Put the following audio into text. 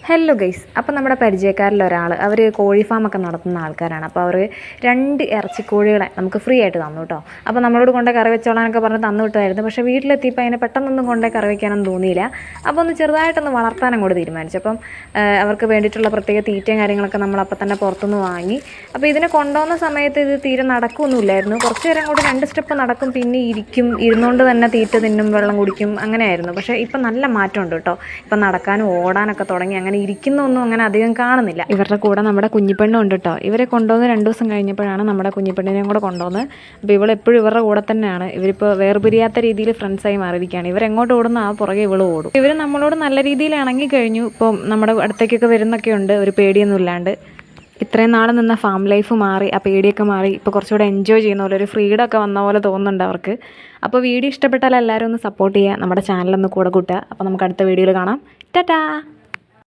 Hello guys, അപ്പോൾ നമ്മുടെ പരിചയക്കാരിൽ ഒരാൾ അവർ കോഴി ഫാമൊക്കെ നടത്തുന്ന ആൾക്കാരാണ്. അപ്പോൾ അവർ 2 ഇറച്ചിക്കോഴികളെ നമുക്ക് ഫ്രീ ആയിട്ട് തന്നു കേട്ടോ. അപ്പോൾ നമ്മളോട് കൊണ്ടേ കറി വെച്ചോളാനൊക്കെ പറഞ്ഞ് തന്നു വിട്ടതായിരുന്നു. പക്ഷേ വീട്ടിലെത്തിയപ്പോൾ അതിനെ പെട്ടെന്നൊന്നും കൊണ്ടേ കറി വെക്കാനൊന്നും തോന്നിയില്ല. അപ്പോൾ ഒന്ന് ചെറുതായിട്ടൊന്ന് വളർത്താൻ അങ്ങോട്ട് തീരുമാനിച്ചു. അപ്പം അവർക്ക് വേണ്ടിയിട്ടുള്ള പ്രത്യേക തീറ്റയും കാര്യങ്ങളൊക്കെ നമ്മൾ അപ്പം തന്നെ പുറത്തുനിന്ന് വാങ്ങി. അപ്പോൾ ഇതിനെ കൊണ്ടുപോകുന്ന സമയത്ത് ഇത് തീരെ നടക്കുകയൊന്നുമില്ലായിരുന്നു. കുറച്ച് നേരം അങ്ങോട്ട് 2 സ്റ്റെപ്പ് നടക്കും, പിന്നെ ഇരിക്കും, ഇരുന്നുകൊണ്ട് തന്നെ തീറ്റ തിന്നും, വെള്ളം കുടിക്കും, അങ്ങനെയായിരുന്നു. പക്ഷേ ഇപ്പം നല്ല മാറ്റമുണ്ട് കേട്ടോ. ഇപ്പം നടക്കാനും ഓടാനൊക്കെ തുടങ്ങി. അങ്ങനെ ഇരിക്കുന്നൊന്നും അങ്ങനെ അധികം കാണുന്നില്ല. ഇവരുടെ കൂടെ നമ്മുടെ കുഞ്ഞിപ്പെണ്ണും ഉണ്ട് കേട്ടോ. ഇവരെ കൊണ്ടുവന്ന് 2 ദിവസം കഴിഞ്ഞപ്പോഴാണ് നമ്മുടെ കുഞ്ഞിപ്പെണ്ണിനെയും കൂടെ കൊണ്ടുവന്നത്. അപ്പോൾ ഇവളെപ്പോഴും ഇവരുടെ കൂടെ തന്നെയാണ്. ഇവരിപ്പോൾ വേർപിരിയാത്ത രീതിയിൽ ഫ്രണ്ട്സായി മാറിയിരിക്കുകയാണ്. ഇവരെങ്ങോട്ട് ഓടുന്ന ആ പുറകെ ഇവള് ഓടും. ഇവർ നമ്മളോട് നല്ല രീതിയിൽ ഇണങ്ങി കഴിഞ്ഞു. ഇപ്പം നമ്മുടെ അടുത്തേക്കൊക്കെ വരുന്നൊക്കെ ഉണ്ട്, ഒരു പേടിയൊന്നും ഇല്ലാണ്ട്. ഇത്രയും നാൾ നിന്ന ഫാം ലൈഫ് മാറി, ആ പേടിയൊക്കെ മാറി. ഇപ്പോൾ കുറച്ചുകൂടെ എൻജോയ് ചെയ്യുന്ന പോലെ, ഒരു ഫ്രീഡം ഒക്കെ വന്ന പോലെ തോന്നുന്നുണ്ട് അവർക്ക്. അപ്പോൾ വീഡിയോ ഇഷ്ടപ്പെട്ടാൽ എല്ലാവരും ഒന്ന് സപ്പോർട്ട് ചെയ്യുക, നമ്മുടെ ചാനലൊന്ന് കൂടെ കൂട്ടുക. അപ്പോൾ നമുക്ക് അടുത്ത വീഡിയോയിൽ കാണാം. ടാറ്റാ.